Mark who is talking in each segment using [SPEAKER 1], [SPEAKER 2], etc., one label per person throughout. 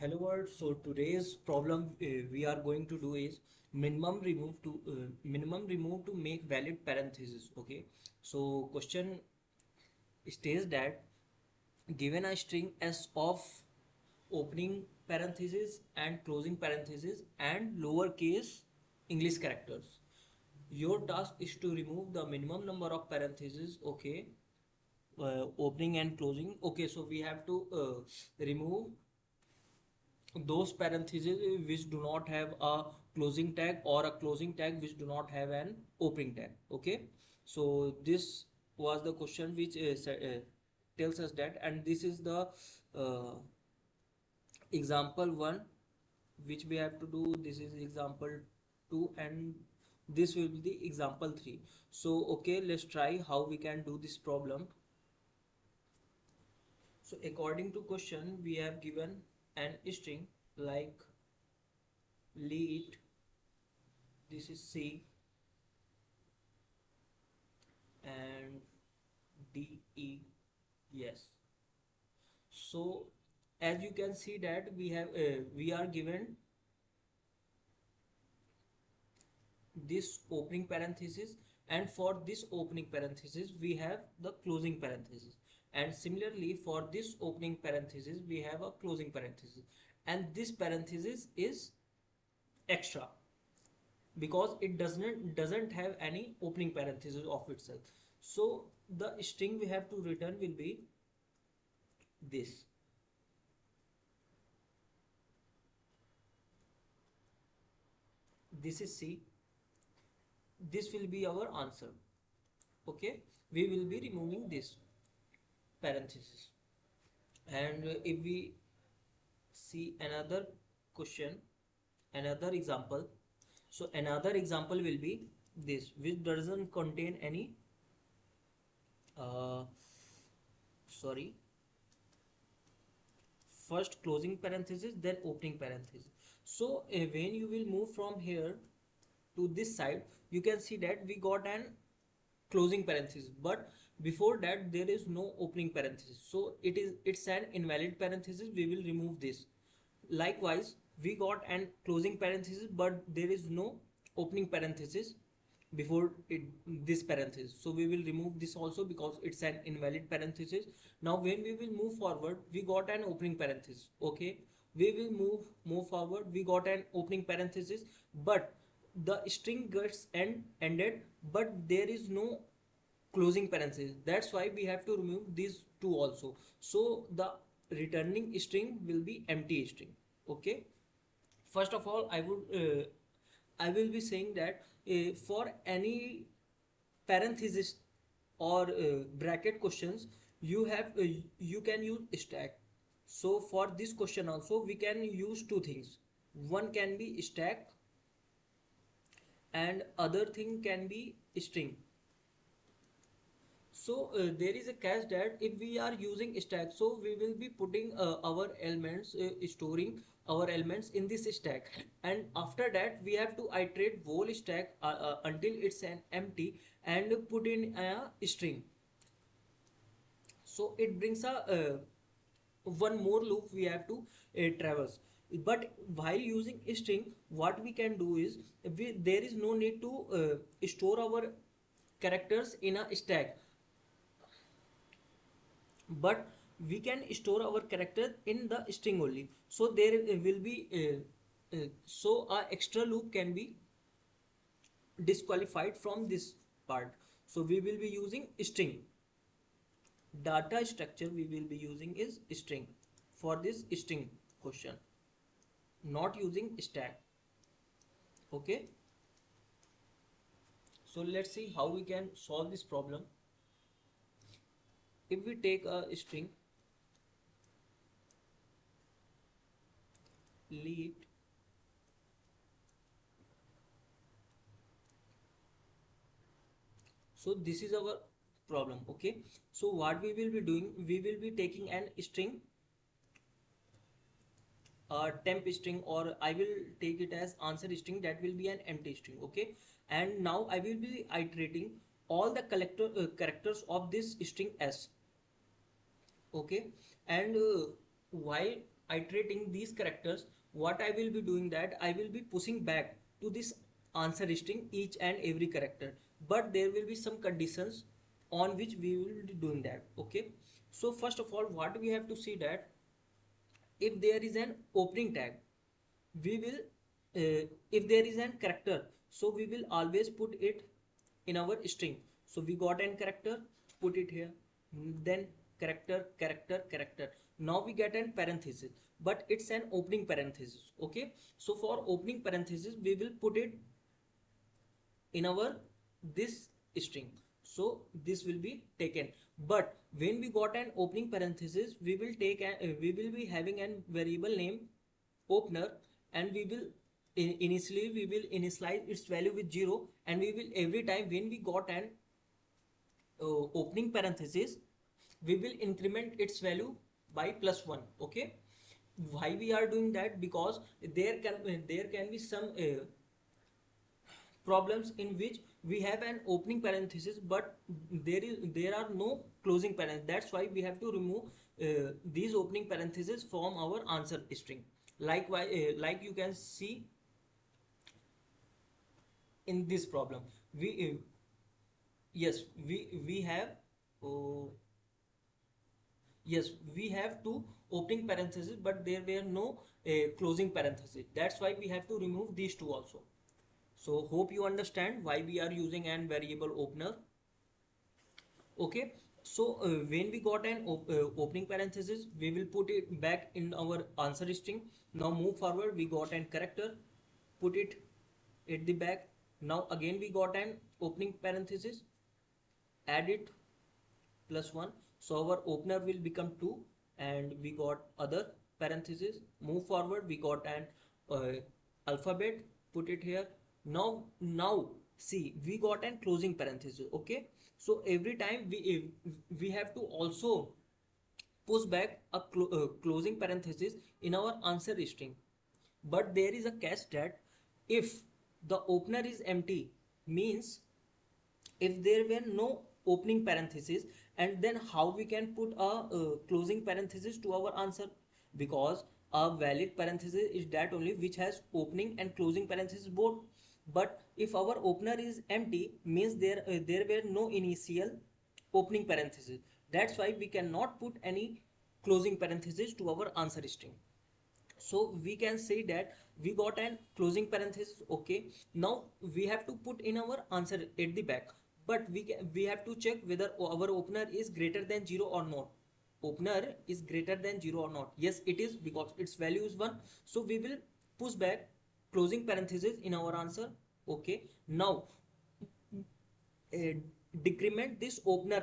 [SPEAKER 1] Hello world. So today's problem we are going to do is minimum remove to make valid parentheses. Okay. So question states that given a string s of opening parentheses and closing parentheses and lowercase English characters. Your task is to remove the minimum number of parentheses. Okay. Opening and closing. Okay. So we have to remove those parentheses which do not have a closing tag or a closing tag which do not have an opening tag. Okay, so this was the question which tells us that, and this is the uh, example 1 which we have to do. This is example 2 and this will be the example 3. So okay, let's try how we can do this problem. So according to question, we have given an string like lead, this is C, and DE, yes. So as you can see that we are given this opening parenthesis, and for this opening parenthesis we have the closing parenthesis, and similarly for this opening parenthesis we have a closing parenthesis, and this parenthesis is extra because it doesn't have any opening parenthesis of itself. So the string we have to return will be this. This is C. This will be our answer. Okay, we will be removing this parenthesis. And if we see another question, another example, so another example will be this which doesn't contain any uh, sorry, first closing parenthesis then opening parenthesis. So when you will move from here to this side, you can see that we got an closing parenthesis, but before that there is no opening parenthesis, so it's an invalid parenthesis. We will remove this. Likewise, we got an closing parenthesis but there is no opening parenthesis before it, this parenthesis, so we will remove this also because it's an invalid parenthesis. Now when we will move forward, we got an opening parenthesis. Okay, we will move forward, we got an opening parenthesis, but the string gets ended but there is no closing parenthesis. That's why we have to remove these two also, so the returning string will be empty string. Okay, first of all I will be saying that for any parenthesis or bracket questions, you have you can use stack. So for this question also we can use two things. One can be stack and other thing can be string. So there is a catch that if we are using stack, so we will be putting our elements, storing our elements in this stack, and after that we have to iterate whole stack until it's an empty and put in a string. So it brings a one more loop we have to traverse. But while using string, what we can do is there is no need to store our characters in a stack, but we can store our character in the string only. So there will be so a extra loop can be disqualified from this part. So we will be using string. Data structure we will be using is string for this string question, not using stack. Okay, so let's see how we can solve this problem. If we take a string lead, so this is our problem. Okay, so what we will be doing, we will be taking an string, temp string, or I will take it as answer string, that will be an empty string. Okay, and now I will be iterating all the characters of this string s. Okay, and while iterating these characters, what I will be doing that I will be pushing back to this answer string each and every character, but there will be some conditions on which we will be doing that. Okay, so first of all what we have to see that if there is an opening tag, we will if there is an character, so we will always put it in our string. So we got an character, put it here, then character, character, character. Now we get an parenthesis, but it's an opening parenthesis. Okay, so for opening parenthesis we will put it in our this string, so this will be taken. But when we got an opening parenthesis, we will take we will be having an variable name opener, and we will initially we will initialize its value with 0, and we will every time when we got an opening parenthesis, we will increment its value by +1. Okay, why we are doing that? Because there can be some problems in which we have an opening parenthesis but there are no closing parenthesis. That's why we have to remove these opening parentheses from our answer string. Like you can see in this problem, we yes we have uh, yes we have two opening parentheses but there were no closing parentheses. That's why we have to remove these two also. So hope you understand why we are using an variable opener. Okay, so when we got an opening parenthesis, we will put it back in our answer string. Now move forward, we got an character, put it at the back. Now again we got an opening parenthesis, add it +1, so our opener will become 2, and we got other parenthesis. Move forward, we got an alphabet, put it here. Now see, we got an closing parenthesis. Okay, so every time we have to also push back a closing parenthesis in our answer string. But there is a catch that if the opener is empty, means if there were no opening parenthesis, and then how we can put a closing parenthesis to our answer? Because a valid parenthesis is that only which has opening and closing parenthesis both. But if our opener is empty, means there were no initial opening parenthesis. That's why we cannot put any closing parenthesis to our answer string. So we can say that we got an closing parenthesis. Okay, now we have to put in our answer at the back, but we have to check whether our opener is greater than 0 or not. Opener is greater than 0 or not. Yes, it is, because its value is 1. So we will push back closing parenthesis in our answer. Okay, now uh, decrement this opener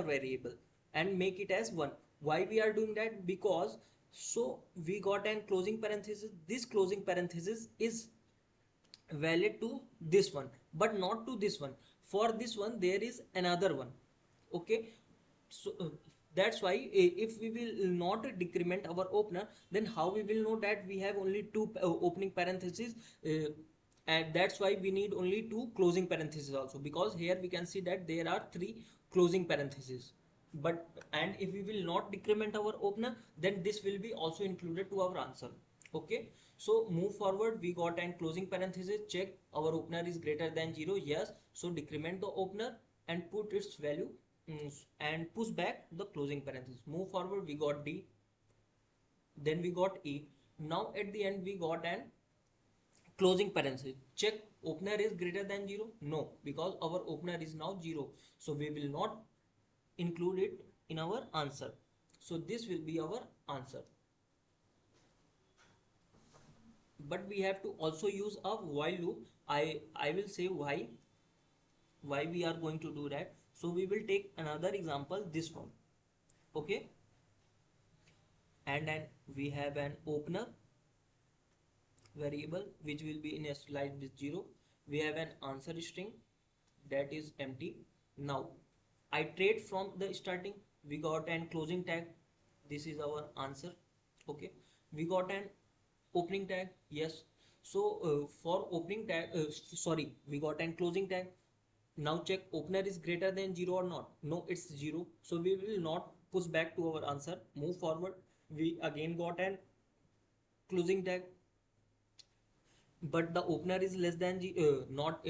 [SPEAKER 1] variable and make it as 1. Why we are doing that? Because so we got an closing parenthesis, this closing parenthesis is valid to this one but not to this one. For this one there is another one. Okay, so that's why if we will not decrement our opener, then how we will know that we have only two opening parentheses? And that's why we need only two closing parentheses also, because here we can see that there are three closing parentheses. But and if we will not decrement our opener, then this will be also included to our answer. Okay, so move forward, we got an closing parenthesis, check our opener is greater than 0. Yes, so decrement the opener and put its value, and push back the closing parenthesis. Move forward, we got D, then we got E. Now at the end we got an closing parenthesis. Check opener is greater than 0. No, because our opener is now 0, so we will not include it in our answer. So this will be our answer. But we have to also use a while loop. I will say why we are going to do that. So we will take another example, this one. Okay, and then we have an opener variable which will be initialized with 0. We have an answer string that is empty. Now iterate from the starting, we got an closing tag, this is our answer. Okay, we got an opening tag. Yes, so for opening tag sorry, we got an closing tag. Now check opener is greater than 0 or not. No, it's 0, so we will not push back to our answer. Move forward, we again got an closing tag, but the opener is less than not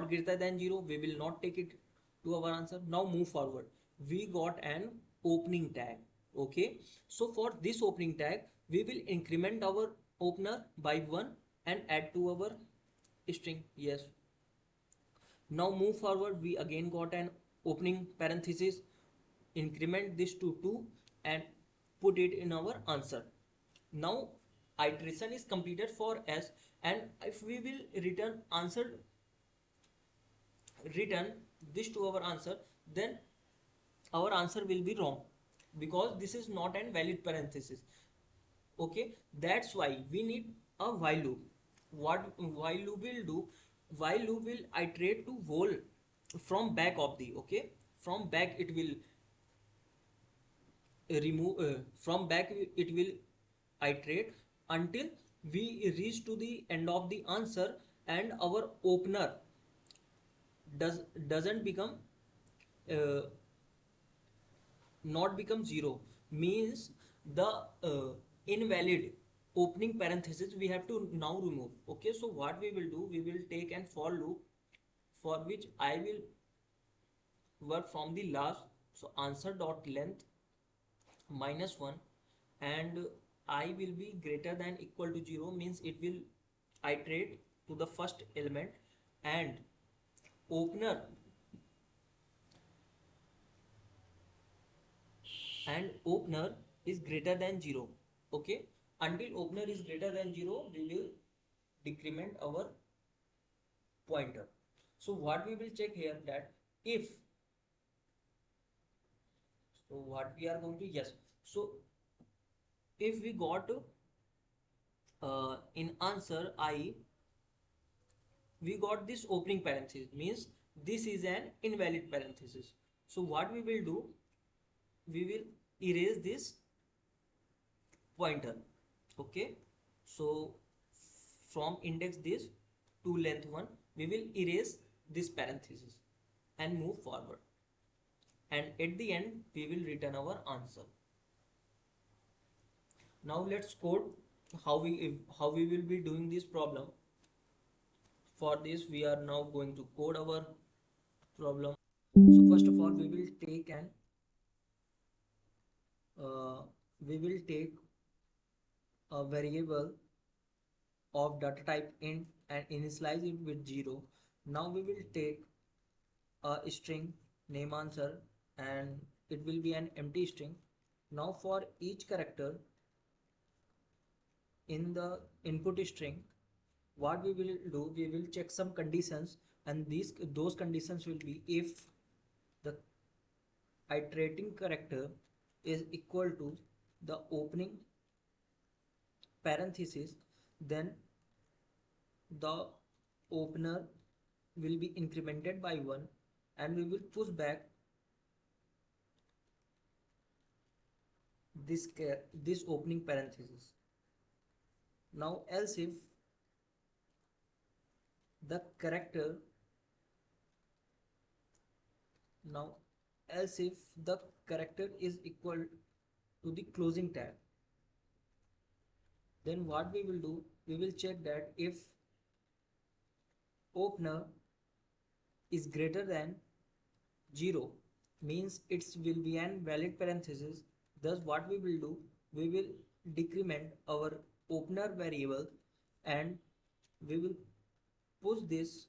[SPEAKER 1] greater than 0, we will not take it to our answer. Now move forward, we got an opening tag. Okay, so for this opening tag we will increment our opener by 1 and add to our string. Yes, now move forward, we again got an opening parenthesis, increment this to 2 and put it in our answer. Now iteration is completed for s, and if we will return this to our answer, then our answer will be wrong because this is not an valid parenthesis. Okay, that's why we need a while loop. What while loop will do, while loop will iterate to whole from back of the, okay, from back it will remove from back it will iterate until we reach to the end of the answer and our opener doesn't become uh, not become 0, means the invalid opening parenthesis we have to now remove. Okay, so what we will do, we will take an for loop for which I will work from the last. So answer dot length minus 1, and I will be greater than equal to 0, means it will iterate to the first element, and opener is greater than 0. Okay, until opener is greater than 0 we will decrement our pointer. So what we will check here, that if, so what we are going to, yes, so if we got in answer I, we got this opening parenthesis, means this is an invalid parenthesis. So what we will do, we will erase this pointer. Okay, so from index this to length 1 we will erase this parenthesis and move forward, and at the end we will return our answer. Now let's code how we will be doing this problem. For this we are now going to code our problem. So first of all uh, we will take a variable of data type int and initialize it with 0. Now we will take a string name answer, and it will be an empty string. Now for each character in the input string, what we will do, we will check some conditions, and those conditions will be if the iterating character is equal to the opening parenthesis, then the opener will be incremented by 1 and we will push back this opening parenthesis. Now else if the character now else if the character is equal to the closing tag, then what we will do, we will check that if opener is greater than 0, means it will be an valid parenthesis. Thus what we will do, we will decrement our opener variable and we will push this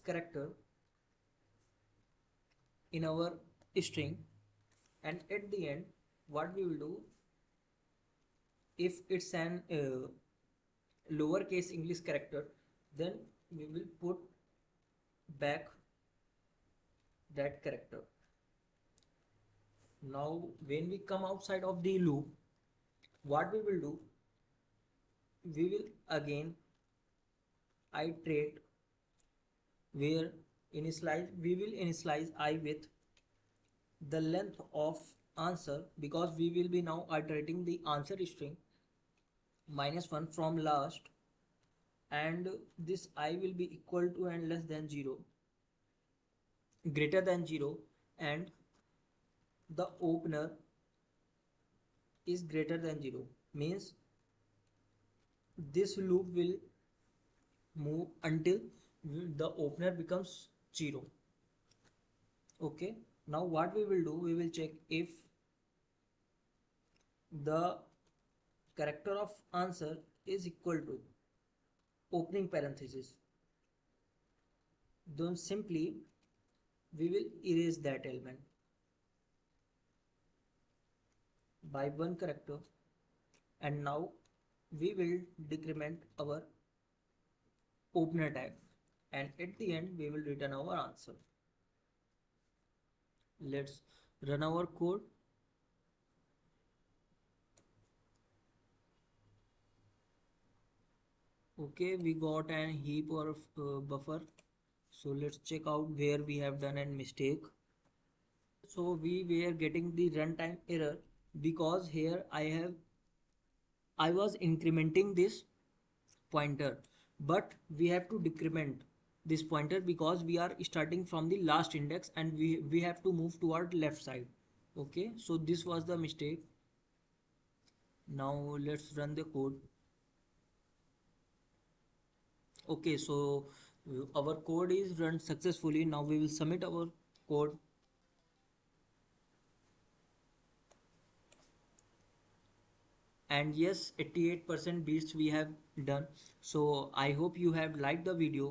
[SPEAKER 1] character in our string, and at the end what we will do, if it's an lowercase English character, then we will put back that character. Now when we come outside of the loop, what we will do, we will again iterate, where we will initialize I with the length of answer, because we will be now iterating the answer string minus 1 from last, and this I will be equal to and less than 0. greater than 0 and the opener is greater than 0, means this loop will move until the opener becomes 0. Okay, now what we will do, we will check if the character of answer is equal to opening parenthesis, then simply we will erase that element by one character, and now we will decrement our opener tag, and at the end we will return our answer. Let's run our code. Okay, we got an heap of buffer, so let's check out where we have done a mistake. So we were getting the runtime error because here I was incrementing this pointer, but we have to decrement this pointer because we are starting from the last index and we have to move toward left side. Okay, so this was the mistake. Now let's run the code. Okay, so our code is run successfully. Now we will submit our code. And yes, 88% beats we have done. So I hope you have liked the video.